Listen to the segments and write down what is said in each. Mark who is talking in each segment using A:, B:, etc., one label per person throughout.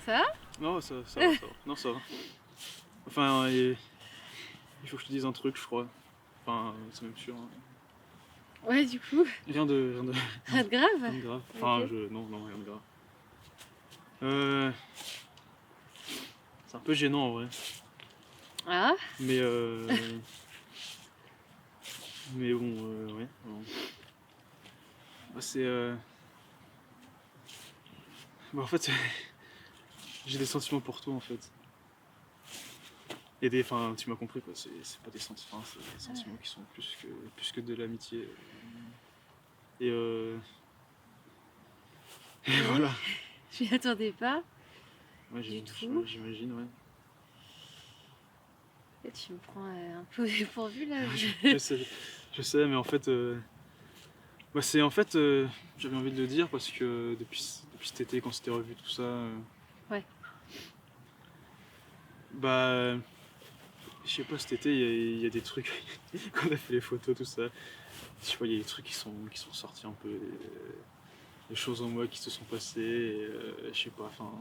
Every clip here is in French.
A: Ça va?
B: Non, ça va, ça va. Non, ça va. Enfin, il faut que je te dise un truc, je crois. Enfin, c'est même sûr. Hein.
A: Ouais, du coup.
B: Rien de
A: Rien de grave?
B: rien de grave. Enfin,
A: Ok.
B: non, rien de grave. C'est un peu gênant en vrai.
A: Ah?
B: Mais mais bon, ouais. Non. Bah, c'est bah, en fait, j'ai des sentiments pour toi en fait. Enfin, tu m'as compris quoi. C'est pas des sentiments, c'est des sentiments qui sont plus que de l'amitié. Et et
A: Oui.
B: voilà.
A: Je m'y attendais pas.
B: Ouais,
A: Du tout.
B: j'imagine, ouais.
A: Et tu me prends un peu au dépourvu là.
B: Je sais, mais en fait, bah, c'est en fait, j'avais envie de le dire parce que depuis cet été, quand c'était revu tout ça,
A: Ouais.
B: bah, je sais pas, cet été, il y a des trucs, quand on a fait les photos, tout ça, je sais pas, il y a des trucs qui sont sortis un peu, des choses en moi qui se sont passées, et, je sais pas, enfin.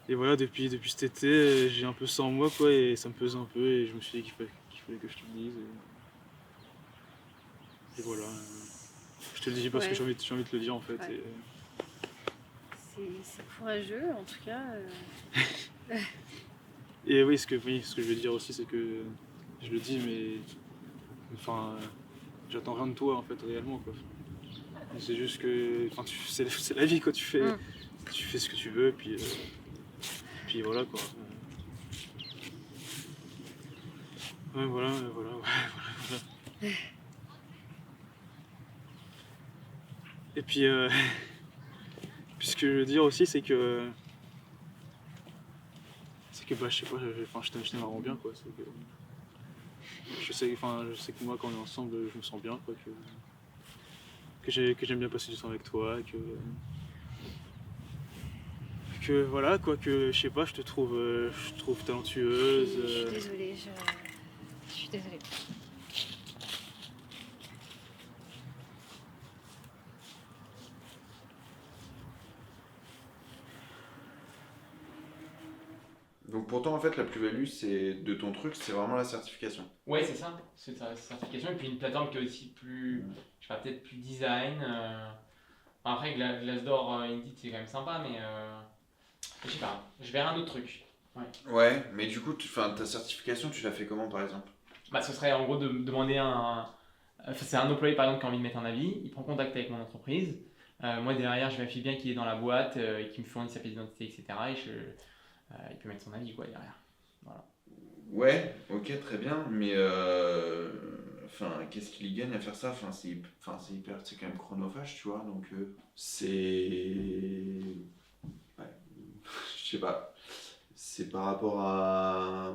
B: Et voilà, depuis cet été, j'ai un peu ça en moi, quoi, et ça me pesait un peu, et je me suis dit qu'il fallait que je te le dise, et voilà. Je te le dis parce que
A: Ouais.
B: j'ai envie de te le dire en fait.
A: Ouais. C'est courageux en tout cas.
B: Et oui, ce que je veux dire aussi, c'est que je le dis, mais enfin, j'attends rien de toi en fait réellement quoi. C'est juste que, enfin, c'est la vie quoi. Tu fais ce que tu veux, puis voilà quoi. Ouais, voilà, voilà. Et puis, puis ce que je veux dire aussi, c'est que bah, je sais pas, enfin, je t'aime vraiment bien quoi. C'est que, je sais que moi quand on est ensemble, je me sens bien quoi. Que j'aime bien passer du temps avec toi, que voilà quoi, que je sais pas, je te trouve talentueuse.
A: Je suis désolée. Je suis désolée.
C: Donc pour toi, en fait, la plus-value c'est de ton truc, c'est vraiment la certification.
D: Ouais, c'est ça, c'est ta certification. Et puis une plateforme qui est aussi plus, je sais pas, peut-être plus design. Après, Glassdoor, Indeed, c'est quand même sympa, mais je sais pas, je verrai un autre truc. Ouais.
C: Ouais, mais du coup, ta certification, tu l'as fait comment par exemple?
D: Bah, ce serait en gros de demander enfin, c'est un employé par exemple qui a envie de mettre un avis, il prend contact avec mon entreprise. Moi derrière, je vérifie bien qu'il est dans la boîte et qu'il me fournit sa pièce d'identité, etc. Et il peut mettre son avis quoi derrière. Voilà.
C: Ouais, ok, très bien, mais enfin, qu'est-ce qu'il y gagne à faire ça? C'est quand même chronophage, tu vois, donc c'est... Ouais, je sais pas, c'est par rapport à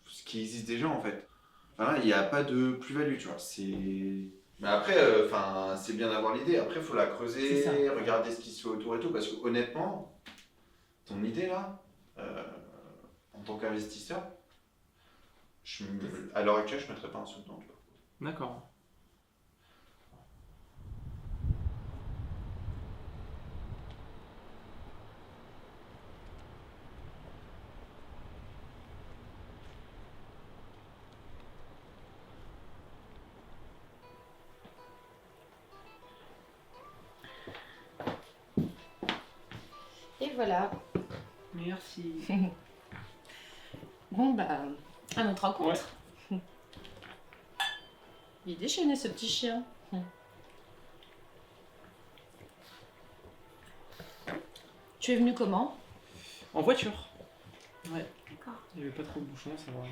C: ce qui existe déjà en fait. Enfin là, il n'y a pas de plus-value, tu vois, c'est... Mais après, c'est bien d'avoir l'idée, après il faut la
D: C'est ça.
C: creuser, regarder ce qui se fait autour et tout, parce que honnêtement, ton idée là, euh, en tant qu'investisseur, à l'heure actuelle, je ne mettrais pas un sou dedans, tu vois.
D: D'accord.
E: Et voilà.
D: Merci.
E: Bon, bah, à notre rencontre. Il est déchaîné, ce petit chien. Tu es venu comment?
D: En voiture. Ouais.
E: D'accord.
D: Il n'y avait pas trop de bouchons, ça va.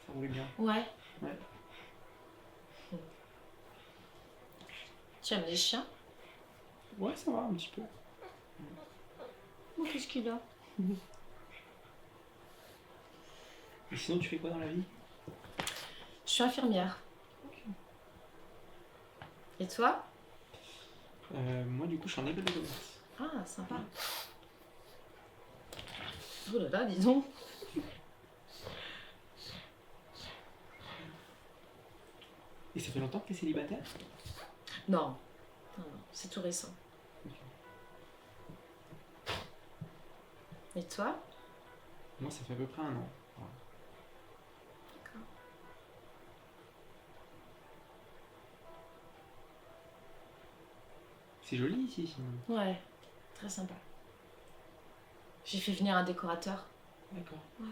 D: Ça roulait bien.
E: Ouais.
D: Ouais.
E: Tu aimes les chiens?
D: Ouais, ça va un petit peu.
E: Oh, qu'est-ce qu'il a?
D: Et sinon, tu fais quoi dans la vie?
E: Je suis infirmière. Et toi?
D: Moi, du coup, je suis en école de commerce.
E: Ah, sympa. Oh là là, dis donc.
D: Et ça fait longtemps que tu es célibataire?
E: Non. Non, c'est tout récent. Et toi?
D: Moi, ça fait à peu près 1 an. Voilà.
E: D'accord.
D: C'est joli ici, sinon.
E: Ouais, très sympa. J'ai fait venir un décorateur.
D: D'accord.
E: Ouais.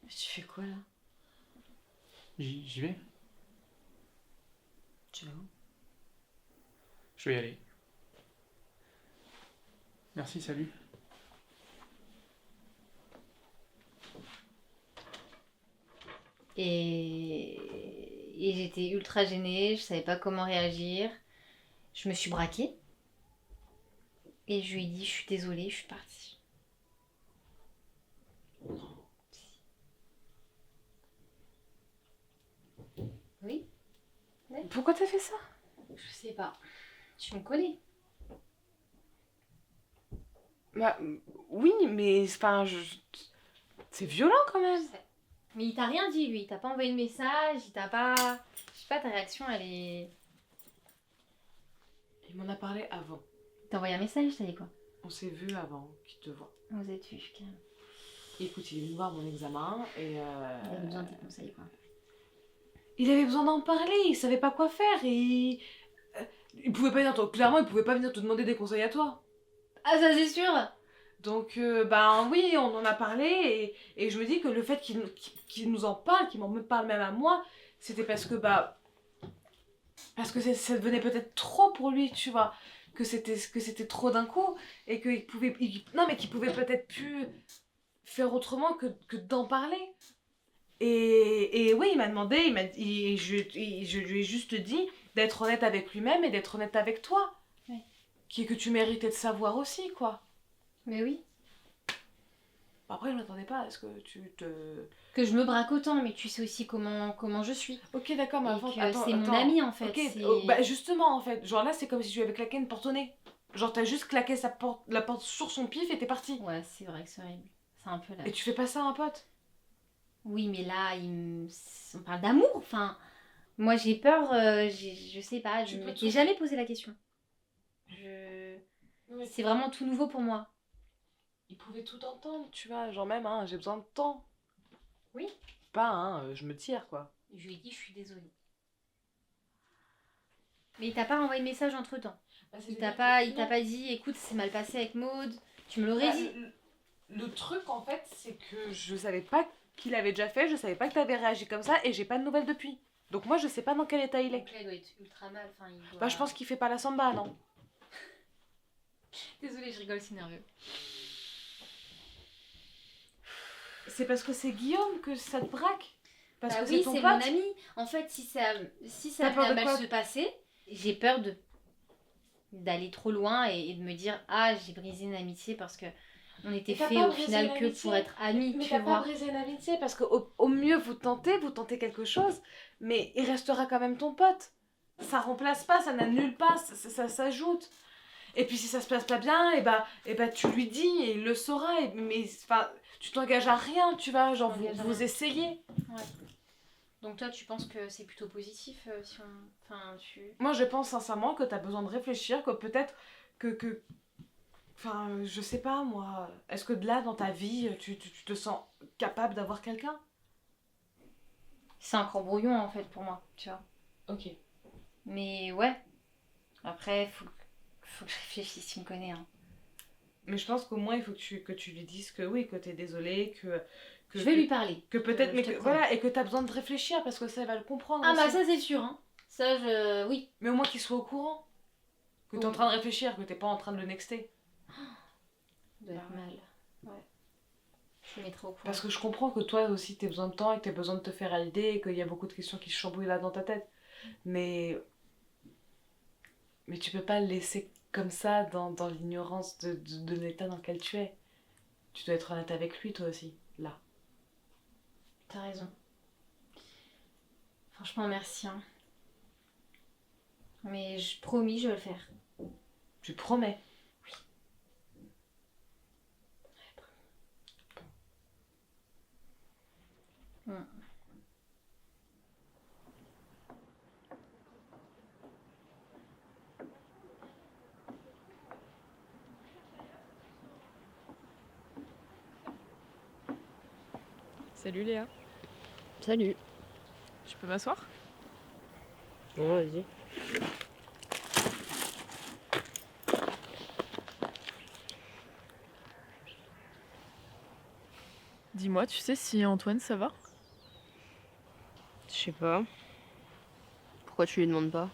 E: Mais tu fais quoi là?
D: J'y vais?
E: Tu vas où?
D: Je vais y aller. Merci, salut.
A: Et j'étais ultra gênée, je savais pas comment réagir. Je me suis braquée. Et je lui ai dit, je suis désolée, je suis partie. Oui?
E: Pourquoi t'as fait ça?
A: Je sais pas. Tu me connais.
E: Bah oui, mais enfin, c'est violent quand même.
A: Je sais. Mais il t'a rien dit, lui. Il t'a pas envoyé de message, il t'a pas... Je sais pas, ta réaction, elle est...
E: Il m'en a parlé avant.
A: T'as envoyé un message, t'as dit quoi?
E: On s'est vu avant qu'il te voit.
A: Vous êtes vu, calme.
E: Écoute, il est venu voir mon examen et
A: Il avait besoin de tes conseils, quoi.
E: il avait besoin d'en parler, il savait pas quoi faire et il pouvait pas venir clairement, il pouvait pas venir te demander des conseils à toi.
A: Ah, ça c'est sûr!
E: Donc ben oui, on en a parlé et je me dis que le fait qu'il nous en parle, qu'il m'en parle même à moi, c'était parce que ça devenait peut-être trop pour lui, tu vois, que c'était trop d'un coup et qu'il pouvait peut-être plus faire autrement que d'en parler. Et oui, il m'a demandé, je lui ai juste dit d'être honnête avec lui-même et d'être honnête avec toi.
A: Ouais.
E: Que tu méritais de savoir aussi, quoi.
A: Mais oui.
E: Après, je m'attendais pas à ce que tu te...
A: Que je me braque autant, mais tu sais aussi comment je suis.
E: Ok, d'accord, mais
A: Et
E: avant,
A: que
E: attends,
A: c'est mon
E: attends.
A: ami, en fait.
E: Ok,
A: c'est...
E: bah justement, en fait, genre là, c'est comme si tu lui avais claqué une porte au nez. Genre, t'as juste claqué la porte sur son pif et t'es parti.
A: Ouais, c'est vrai que c'est horrible. C'est un peu là.
E: Et tu fais pas ça à un pote?
A: Oui, mais là, on parle d'amour. Enfin, moi, j'ai peur. Je sais pas. Je
E: Tu peux
A: m'étais
E: tout-
A: jamais posé la question.
E: Oui.
A: C'est vraiment tout nouveau pour moi.
E: Il pouvait tout entendre, tu vois, genre même, hein, j'ai besoin de temps.
A: Oui.
E: Pas, hein, je me tire, quoi.
A: Je lui ai dit, je suis désolée. Mais il t'a pas renvoyé de message entre temps. Il t'a pas dit, écoute, c'est mal passé avec Maud. Tu me l'aurais dit.
E: Le truc, en fait, c'est que je savais pas qu'il avait déjà fait, je savais pas que t'avais réagi comme ça, et j'ai pas de nouvelles depuis. Donc moi, je sais pas dans quel état il est.
A: Donc là, il doit être ultra mal. Enfin, il doit...
E: Bah, je pense qu'il fait pas la samba, non?
A: Désolée, je rigole, c'est nerveux.
E: C'est parce que c'est Guillaume que ça te braque? Parce
A: Bah
E: que
A: oui,
E: c'est ton
A: c'est
E: pote?
A: mon ami. En fait, si ça
E: T'as peur
A: venait à
E: de
A: mal
E: quoi?
A: se passer, j'ai peur d'aller trop loin et de me dire, ah, j'ai brisé une amitié parce que on était
E: Mais t'as
A: fait
E: pas
A: au
E: brisé
A: final
E: une
A: que
E: amitié.
A: pour être amis,
E: Mais
A: tu
E: t'as pas
A: vois.
E: brisé une amitié, parce qu'au mieux, vous tentez quelque chose, mais il restera quand même ton pote. Ça remplace pas, ça n'annule pas, ça s'ajoute. Et puis si ça se passe pas bien, et bah tu lui dis, et il le saura, mais enfin, tu t'engages à rien, tu vois, genre
A: Je m'engage à
E: vous
A: rien.
E: essayez.
A: Ouais. Donc toi, tu penses que c'est plutôt positif si on... Enfin,
E: Moi, je pense sincèrement que t'as besoin de réfléchir, que peut-être que... Enfin, je sais pas, moi, est-ce que de là, dans ta vie, tu te sens capable d'avoir quelqu'un?
A: C'est un cambrouillon en fait pour moi, tu vois.
E: Ok.
A: Mais ouais, Après, faut que je réfléchisse, tu me connais. Hein.
E: Mais je pense qu'au moins, il faut que tu lui dises que oui, que t'es désolée,
A: Je vais lui parler.
E: que peut-être,
A: Je
E: mais
A: te
E: que,
A: promets.
E: voilà, et que t'as besoin de réfléchir parce que ça il va le comprendre
A: Ah bah
E: aussi.
A: ça c'est sûr. Hein. Ça, oui.
E: Mais au moins qu'il soit au courant. Que t'es en train de réfléchir, que t'es pas en train de le nexter.
A: Ça doit être mal. Ouais. Je le mettrai au courant.
E: Parce que je comprends que toi aussi t'aies besoin de temps et que t'aies besoin de te faire à l'idée et qu'il y a beaucoup de questions qui se chambouillent là dans ta tête. Mais tu peux pas le laisser comme ça dans l'ignorance de l'état dans lequel tu es. Tu dois être honnête avec lui toi aussi, là.
A: T'as raison. Franchement, merci. Hein. Mais promis, je vais le faire.
E: Tu promets.
A: Hmm.
F: Salut Léa,
G: Salut.
F: je peux m'asseoir?
G: Bon, vas-y.
F: Dis-moi, tu sais si Antoine ça va?
G: Je sais pas. Pourquoi tu lui demandes pas?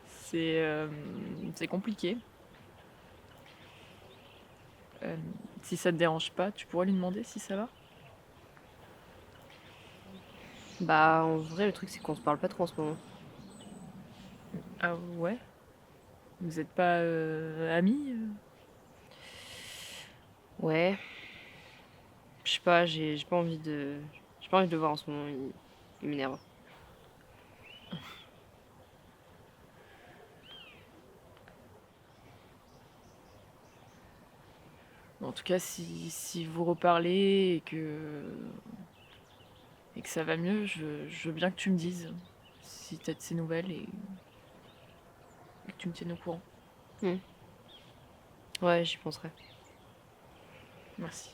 F: C'est compliqué. Si ça te dérange pas, tu pourrais lui demander si ça va?
G: Bah, en vrai, le truc, c'est qu'on se parle pas trop en ce moment.
F: Ah ouais? Vous êtes pas amis?
G: Ouais. Je sais pas, j'ai pas envie de. J'ai pas envie de le voir en ce moment, il m'énerve.
F: En tout cas, si vous reparlez et que ça va mieux, je veux bien que tu me dises si t'as de ces nouvelles et que tu me tiennes au courant.
G: Ouais, j'y penserai.
F: Merci.